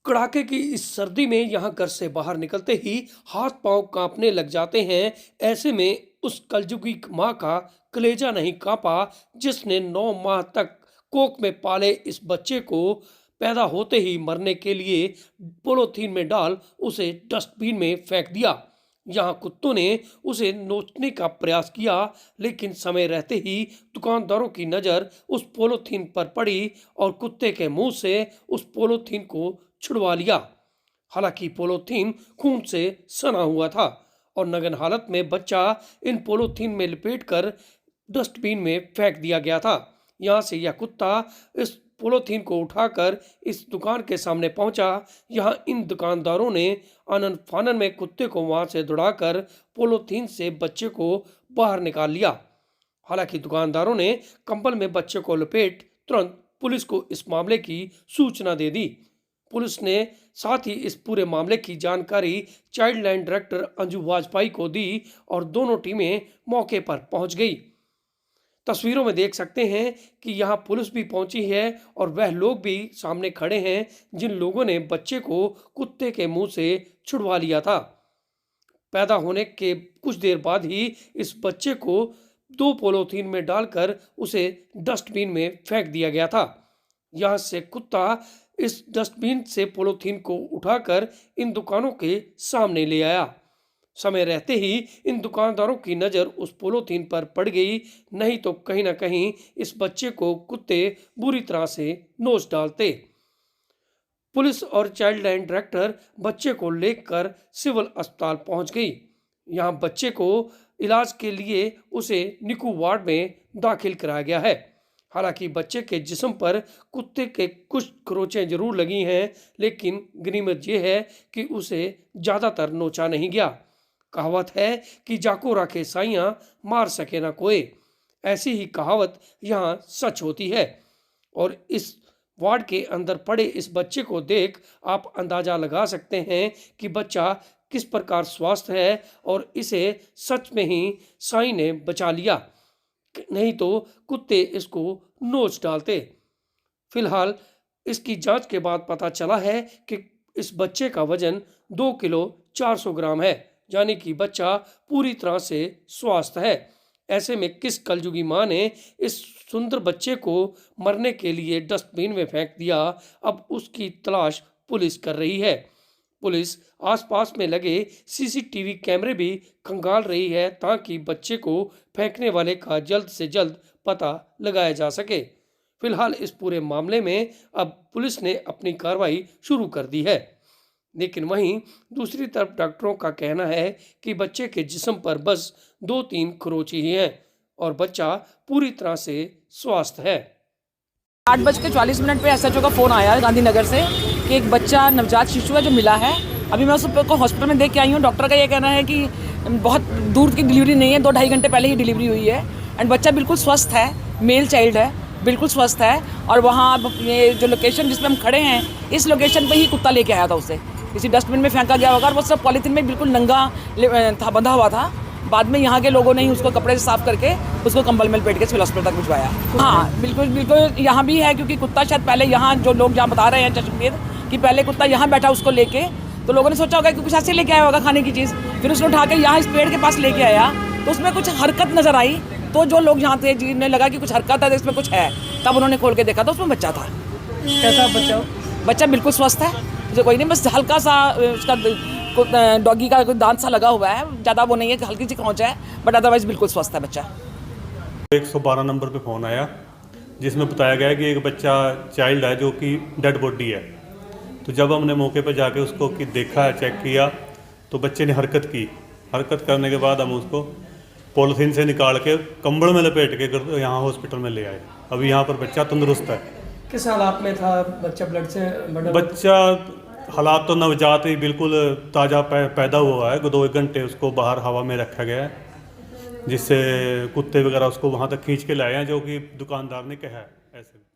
कड़ाके की इस सर्दी में यहाँ घर से बाहर निकलते ही हाथ पांव कांपने लग जाते हैं। ऐसे में उस कलजुगी माँ का कलेजा नहीं कांपा जिसने 9 माह तक कोख में पाले इस बच्चे को पैदा होते ही मरने के लिए पोलोथीन में डाल उसे डस्टबिन में फेंक दिया। यहाँ कुत्तों ने उसे नोचने का प्रयास किया, लेकिन समय रहते ही दुकानदारों की नजर उस पोलोथीन पर पड़ी और कुत्ते के मुंह से उस पोलोथीन को छुड़वा लिया। हालांकि पोलोथीन खून से सना हुआ था और नग्न हालत में बच्चा इन पोलोथीन में लपेटकर डस्टबिन में फेंक दिया गया था। यहाँ से यह कुत्ता इस पोलोथीन को उठाकर इस दुकान के सामने पहुंचा। यहाँ इन दुकानदारों ने आनन फानन में कुत्ते को वहां से दौड़ाकर पोलोथीन से बच्चे को बाहर निकाल लिया। हालांकि दुकानदारों ने कंबल में बच्चे को लपेट तुरंत पुलिस को इस मामले की सूचना दे दी। पुलिस ने साथ ही इस पूरे मामले की जानकारी child line director Anju Vajpayee को दी और दोनों टीमें मौके पर पहुंच गई। तस्वीरों में देख सकते हैं कि यहाँ पुलिस भी पहुंची है और वह लोग भी सामने खड़े हैं जिन लोगों ने बच्चे को कुत्ते के मुंह से छुड़वा लिया था। पैदा होने के कुछ देर बाद ही इस बच्चे को 2 पॉलीथीन में डालकर उसे डस्टबिन में फेंक दिया गया था। यहाँ से कुत्ता इस डस्टबिन से पॉलीथीन को उठाकर इन दुकानों के सामने ले आया। समय रहते ही इन दुकानदारों की नज़र उस पॉलीथीन पर पड़ गई, नहीं तो कहीं ना कहीं इस बच्चे को कुत्ते बुरी तरह से नोच डालते। पुलिस और चाइल्ड लाइन डायरेक्टर बच्चे को लेकर सिविल अस्पताल पहुंच गई। यहाँ बच्चे को इलाज के लिए उसे निकू वार्ड में दाखिल कराया गया है। हालांकि बच्चे के जिस्म पर कुत्ते के कुछ खरोंचें जरूर लगी हैं, लेकिन गनीमत यह है कि उसे ज़्यादातर नोचा नहीं गया। कहावत है कि जाको राखे साइयां मार सके ना कोई। ऐसी ही कहावत यहाँ सच होती है और इस वार्ड के अंदर पड़े इस बच्चे को देख आप अंदाजा लगा सकते हैं कि बच्चा किस प्रकार स्वस्थ है और इसे सच में ही साईं ने बचा लिया, नहीं तो कुत्ते इसको नोच डालते। फिलहाल इसकी जांच के बाद पता चला है कि इस बच्चे का वजन 2 किलो 400 ग्राम है, यानी कि बच्चा पूरी तरह से स्वस्थ है। ऐसे में किस कलजुगी माँ ने इस सुंदर बच्चे को मरने के लिए डस्टबिन में फेंक दिया, अब उसकी तलाश पुलिस कर रही है। पुलिस आसपास में लगे सीसीटीवी कैमरे भी खंगाल रही है ताकि बच्चे को फेंकने वाले का जल्द से जल्द पता लगाया जा सके। फिलहाल इस पूरे मामले में अब पुलिस ने अपनी कार्रवाई शुरू कर दी है, लेकिन वहीं दूसरी तरफ डॉक्टरों का कहना है कि बच्चे के जिस्म पर बस 2-3 खरोंच ही हैं और बच्चा पूरी तरह से स्वस्थ है। 8:40 पे एसएचओ का फ़ोन आया गांधीनगर से कि एक बच्चा नवजात शिशु है जो मिला है। अभी मैं उसको हॉस्पिटल में देख के आई हूँ। डॉक्टर का ये कहना है कि बहुत दूर की डिलीवरी नहीं है, 2-2.5 घंटे पहले ही डिलीवरी हुई है एंड बच्चा बिल्कुल स्वस्थ है, मेल चाइल्ड है, बिल्कुल स्वस्थ है। और वहाँ ये जो लोकेशन जिसमें हम खड़े हैं, इस लोकेशन पर ही कुत्ता लेके आया था, उसे किसी डस्टबिन में फेंका गया होगा और वो सब पॉलीथीन में बिल्कुल नंगा था, बंधा हुआ था। बाद में यहाँ के लोगों ने ही उसको कपड़े से साफ करके उसको कंबल में लपेट के सिविल हॉस्पिटल तक भिजवाया। हाँ बिल्कुल यहाँ भी है, क्योंकि कुत्ता शायद पहले यहाँ जो लोग जहाँ बता रहे हैं चश्मदीद कि पहले कुत्ता यहाँ बैठा उसको लेके, तो लोगों ने सोचा होगा कि कुछ ऐसे लेके आया होगा खाने की चीज़, फिर उसने उठा के यहाँ इस पेड़ के पास लेके आया तो उसमें कुछ हरकत नज़र आई। तो जो लोग यहाँ थे जिन्हें लगा कि कुछ हरकत है, इसमें कुछ है, तब उन्होंने खोल के देखा तो उसमें बच्चा था। कैसा बच्चा? बच्चा बिल्कुल स्वस्थ है, जो कोई नहीं, बस हल्का सा उसका डॉगी का दांत सा लगा हुआ है, ज़्यादा वो नहीं है, हल्की सी खरोंच है, बट अदरवाइज बिल्कुल स्वस्थ है बच्चा। 112 नंबर पे फ़ोन आया जिसमें बताया गया कि एक बच्चा चाइल्ड है जो कि डेड बॉडी है। तो जब हमने मौके पर जाके उसको कि देखा है, चेक किया, तो बच्चे ने हरकत करने के बाद हम उसको पॉलीथीन से निकाल के कंबल में लपेट के यहाँ हॉस्पिटल में ले आए। अभी यहाँ पर बच्चा तंदुरुस्त है। किस हालात में था बच्चा? ब्लड से बच्चा हालात तो नवजात ही बिल्कुल ताज़ा पैदा हुआ है। 2 घंटे उसको बाहर हवा में रखा गया है, जिससे कुत्ते वगैरह उसको वहाँ तक खींच के लाए हैं, जो कि दुकानदार ने कहा है ऐसे।